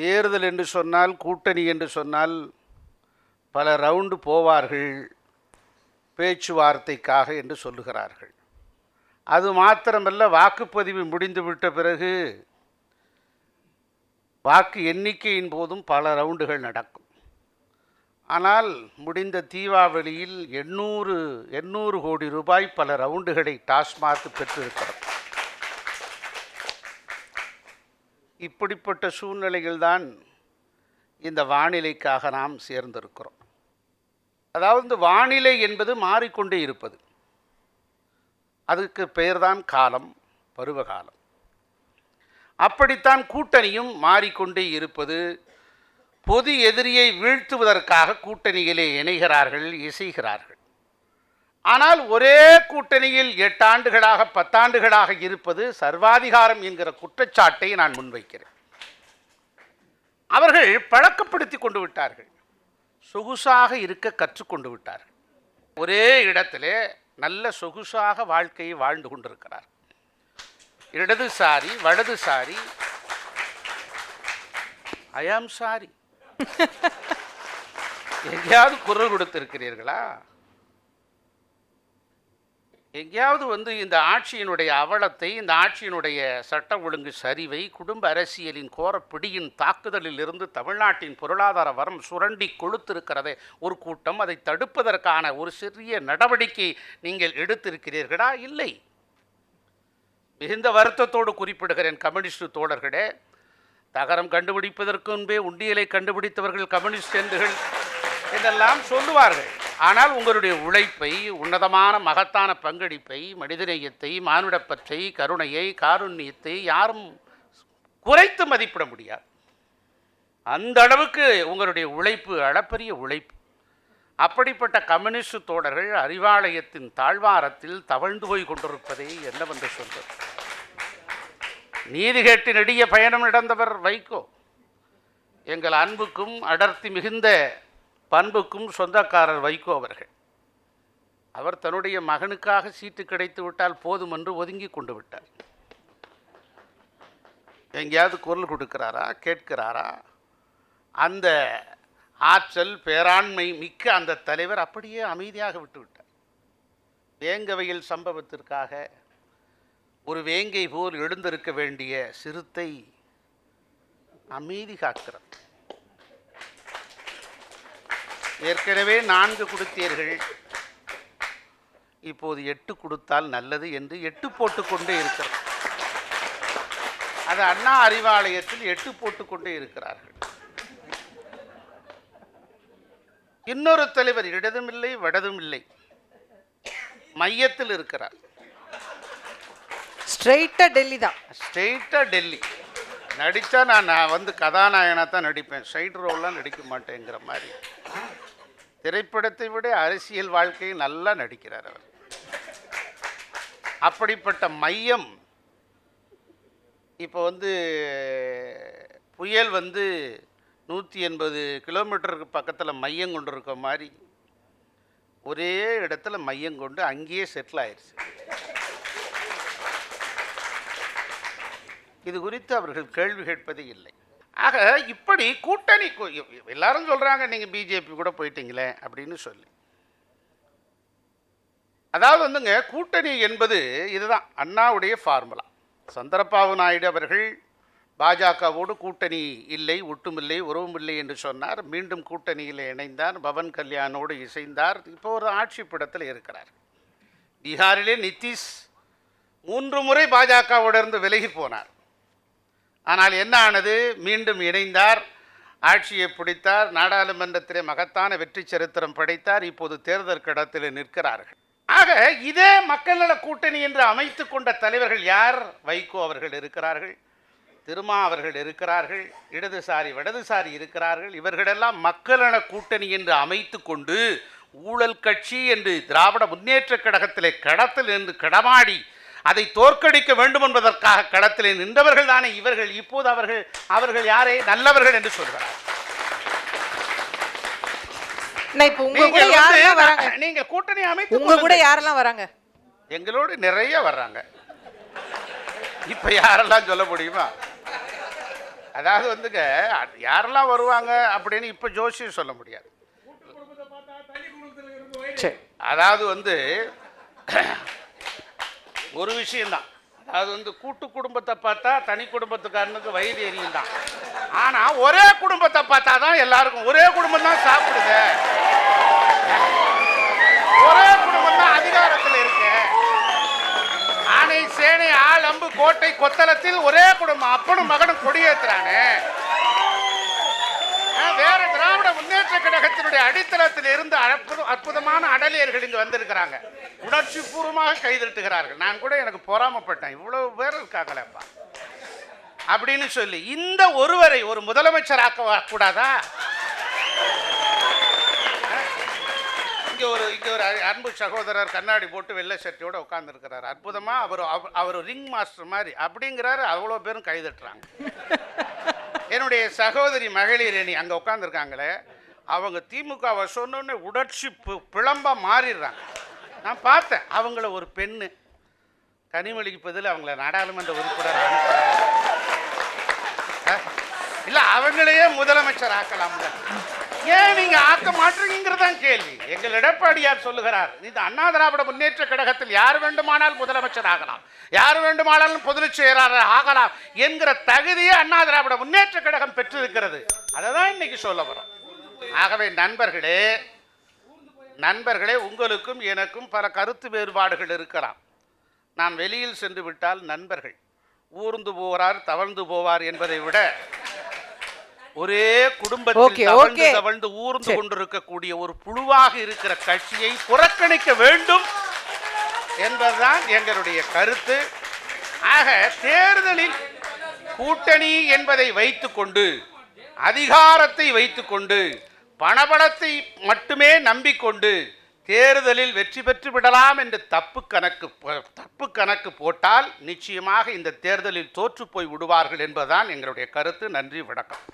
தேர்தல் என்று சொன்னால், கூட்டணி என்று சொன்னால் பல ரவுண்டு போவார்கள் பேச்சுவார்த்தைக்காக என்று சொல்லுகிறார்கள். அது மாத்திரமல்ல, வாக்குப்பதிவு முடிந்துவிட்ட பிறகு வாக்கு எண்ணிக்கையின் போதும் பல ரவுண்டுகள் நடக்கும். ஆனால் முடிந்த தீபாவளியில் 800 கோடி ரூபாய் பல ரவுண்டுகளை டாஸ்மாக் பெற்றிருக்கிறது. இப்படிப்பட்ட சூழ்நிலைகள்தான் இந்த வானிலைக்காக நாம் சேர்ந்திருக்கிறோம். அதாவது வானிலை என்பது மாறிக்கொண்டே இருப்பது. அதுக்கு பெயர்தான் காலம், பருவகாலம். அப்படித்தான் கூட்டணியும் மாறிக்கொண்டே இருப்பது. பொது எதிரியை வீழ்த்துவதற்காக கூட்டணியிலே இணைகிறார்கள், இசைகிறார்கள். ஆனால் ஒரே கூட்டணியில் 8 ஆண்டுகளாக 10 ஆண்டுகளாக இருப்பது சர்வாதிகாரம் என்கிற குற்றச்சாட்டை நான் முன்வைக்கிறேன். அவர்கள் பழக்கப்படுத்தி கொண்டு விட்டார்கள், சொகுசாக இருக்க கற்றுக்கொண்டு விட்டார்கள். ஒரே இடத்திலே நல்ல சொகுசாக வாழ்க்கையை வாழ்ந்து கொண்டிருக்கிறார். இடதுசாரி வலதுசாரி. ஐ ஆம் சாரி. எங்கேயாவது குரல் கொடுத்திருக்கிறீர்களா? எங்கேயாவது இந்த ஆட்சியினுடைய அவலத்தை, இந்த ஆட்சியினுடைய சட்ட ஒழுங்கு சரிவை, குடும்ப அரசியலின் கோரப்பிடியின் தாக்குதலில் இருந்து தமிழ்நாட்டின் பொருளாதார வரம் சுரண்டி கொளுத்திருக்கிறதே ஒரு கூட்டம், அதை தடுப்பதற்கான ஒரு சிறிய நடவடிக்கை நீங்கள் எடுத்திருக்கிறீர்களா? இல்லை. மிகுந்த வருத்தத்தோடு குறிப்பிடுகிறேன் கம்யூனிஸ்ட் தோழர்களே, தகரம் கண்டுபிடிப்பதற்கு முன்பே உண்டியலை கண்டுபிடித்தவர்கள் கம்யூனிஸ்ட் என்றெல்லாம் சொல்லுவார்கள். ஆனால் உங்களுடைய உழைப்பை, உன்னதமான மகத்தான பங்களிப்பை, மனிதநேயத்தை, மானுடப்பற்றை, கருணையை, காருண்யத்தை யாரும் குறைத்து மதிப்பிட முடியாது. அந்த அளவுக்கு உங்களுடைய உழைப்பு அளப்பரிய உழைப்பு. அப்படிப்பட்ட கம்யூனிஸ்ட் தோழர்கள் அறிவாலயத்தின் தாழ்வாரத்தில் தவழ்ந்து போய் கொண்டிருப்பதை என்னவென்று சொல்வது? நீதி கேட்டு நெடிய பயணம் நடந்தவர் வைகோ. எங்கள் அன்புக்கும் அடர்த்தி மிகுந்த பண்புக்கும் சொந்தக்காரர் வைகோ அவர்கள். அவர் தன்னுடைய மகனுக்காக சீட்டு கிடைத்து விட்டால் போதும் என்று ஒதுங்கி கொண்டு விட்டார். எங்கேயாவது குரல் கொடுக்கிறாரா, கேட்கிறாரா? அந்த ஆற்றல் பேராண்மை மிக்க அந்த தலைவர் அப்படியே அமைதியாக விட்டுவிட்டார். வேங்கவையில் சம்பவத்திற்காக ஒரு வேங்கை போல் எழுந்திருக்க வேண்டிய சிறுத்தை அமைதி காக்கிறார். ஏற்கனவே 4 கொடுத்தீர்கள், இப்போது 8 கொடுத்தால் நல்லது என்று 8 போட்டுக்கொண்டே இருக்கிறார். அது அண்ணா அறிவாலயத்தில் 8 போட்டுக்கொண்டே இருக்கிறார்கள். இன்னொரு தலைவர் இடதும் இல்லை வடதும் இல்லை, மையத்தில் இருக்கிறார். ஸ்ட்ரெயிட்டா டெல்லி தான். ஸ்ட்ரெயிட்டா டெல்லி. நடித்தா நான் கதாநாயகனாக தான் நடிப்பேன், சைடு ரோல்லாம் நடிக்க மாட்டேங்கிற மாதிரி. திரைப்படத்தை விட அரசியல் வாழ்க்கையை நல்லா நடிக்கிறார் அவர். அப்படிப்பட்ட மையம் இப்போ புயல் 180 கிலோமீட்டருக்கு பக்கத்தில் மையம் கொண்டு இருக்க மாதிரி ஒரே இடத்துல மையம் கொண்டு அங்கேயே செட்டில் ஆயிடுச்சு. இது குறித்து அவர்கள் கேள்வி கேட்பதே இல்லை. ஆக இப்படி கூட்டணி எல்லாரும் சொல்கிறாங்க, நீங்கள் பிஜேபி கூட போயிட்டீங்களே அப்படின்னு சொல்லி. அதாவது கூட்டணி என்பது இதுதான் அண்ணாவுடைய ஃபார்முலா. சந்திரபாபு நாயுடு அவர்கள் பாஜகவோடு கூட்டணி இல்லை, ஒட்டுமில்லை, உறவுமில்லை என்று சொன்னார். மீண்டும் கூட்டணியில் இணைந்தார், பவன் கல்யாணோடு இசைந்தார். இப்போ ஒரு ஆட்சி படத்தில் இருக்கிறார். பீகாரிலே நிதிஷ் 3 முறை பாஜகவோடிருந்து விலகி போனார். ஆனால் என்ன ஆனது? மீண்டும் இணைந்தார், ஆட்சியை பிடித்தார், நாடாளுமன்றத்திலே மகத்தான வெற்றி சரித்திரம் படைத்தார். இப்போது தேர்தல் கடத்தில் நிற்கிறார்கள். ஆக இதே மக்கள் நல கூட்டணி என்று அமைத்து கொண்ட தலைவர்கள் யார்? வைகோ அவர்கள் இருக்கிறார்கள், திருமா அவர்கள் இருக்கிறார்கள், இடதுசாரி வடதுசாரி இருக்கிறார்கள். இவர்களெல்லாம் மக்கள் நல கூட்டணி என்று அமைத்து கொண்டு ஊழல் கட்சி என்று திராவிட முன்னேற்ற கழகத்திலே களத்தில் நின்று கடமாடி அதை தோற்கடிக்க வேண்டும் என்பதற்காக களத்திலே நின்றவர்கள் தானே இவர்கள். இப்போது அவர்கள் யாரை நல்லவர்கள் என்று சொல்கிறார்? நீங்க கூட்டணி அமைத்து உங்க கூட யாரெல்லாம் வராங்க? எங்களோடு நிறைய வர்றாங்க. இப்ப யாரெல்லாம் சொல்ல முடியுமா? அதாவது வந்துங்க, யாரெல்லாம் வருவாங்க அப்படின்னு இப்போ ஜோசியம் சொல்ல முடியாது. அதாவது வந்து ஒரு விஷயம்தான், அதாவது வந்து கூட்டு குடும்பத்தை பார்த்தா தனி குடும்பத்துக்காரனுக்கு வயிறு எரியும் தான். ஆனால் ஒரே குடும்பத்தை பார்த்தா தான் எல்லாருக்கும், ஒரே குடும்பம் தான் சாப்பிடுது, ஒரே குடும்பம் தான் அதிகாரத்தில் இருக்கு. ஆனை சேனை ஆள் அம்பு கோட்டை கொத்தளத்தில் ஒரே குடும்பம் அப்பனும் மகனும் கொடியேற்றுறானே. வேற திராவிட முன்னேற்ற கழகத்தினுடைய அடித்தளத்தில் இருந்து அற்புதமான அடலியர்கள் இங்கு வந்திருக்கிறாங்க, உணர்ச்சி பூர்வமாக கைதட்டுகிறார்கள். நான் கூட எனக்கு பொறாமப்பட்டேன், இவ்வளவு பேர் இருக்காங்களேப்பா அப்படின்னு சொல்லி. இந்த ஒருவரை ஒரு முதலமைச்சராக்க கூடாதா? இங்க ஒரு அன்பு சகோதரர் கண்ணாடி போட்டு வெள்ளை சட்டியோட உட்கார்ந்து இருக்கிறார், அற்புதமா. அவர் ரிங் மாஸ்டர் மாதிரி அப்படிங்கிறாரு, அவ்வளோ பேரும் கைதட்டுறாங்க. என்னுடைய சகோதரி மகளிர் அணி அங்கே உட்காந்துருக்காங்களே, அவங்க திமுகவை சொன்னோன்னே உணர்ச்சி பிளம்பா மாறிடுறாங்க. நான் பார்த்தேன் அவங்கள ஒரு பெண்ணு கனிமொழிக்கு பதில் அவங்கள நாடாளுமன்ற உறுப்பினர் இல்லை, அவங்களையே முதலமைச்சர் ஆக்கலாம்ல, ஏன் நீங்க ஆக்க மாட்டீங்கிறதான் கேள்வி. எங்கள் எடப்பாடியார் சொல்லுகிறார், இந்த அண்ணா திராவிட முன்னேற்ற கழகத்தில் யார் வேண்டுமானால் முதலமைச்சர் ஆகலாம், யார் வேண்டுமானாலும் பொதுச் செயலாளர் ஆகலாம் என்கிற தகுதியை அண்ணா திராவிட முன்னேற்ற கழகம் பெற்றிருக்கிறது. அதை தான் இன்னைக்கு சொல்ல வரோம். ஆகவே நண்பர்களே, உங்களுக்கும் எனக்கும் பல கருத்து வேறுபாடுகள் இருக்கலாம். நான் வெளியில் சென்று விட்டால் நண்பர்கள் ஊர்ந்து போவார் தவழ்ந்து போவார் என்பதை விட ஒரே குடும்பத்தில் தவழ்ந்து ஊர்ந்து கொண்டிருக்கக்கூடிய ஒரு புழுவாக இருக்கிற கட்சியை புறக்கணிக்க வேண்டும் என்பதுதான் எங்களுடைய கருத்து. ஆக தேர்தலில் கூட்டணி என்பதை வைத்துக்கொண்டு, அதிகாரத்தை வைத்துக்கொண்டு, பணபலத்தை மட்டுமே நம்பிக்கொண்டு தேர்தலில் வெற்றி பெற்று விடலாம் என்று தப்பு கணக்கு போட்டால் நிச்சயமாக இந்த தேர்தலில் தோற்று போய் விடுவார்கள் என்பதுதான் எங்களுடைய கருத்து. நன்றி, வணக்கம்.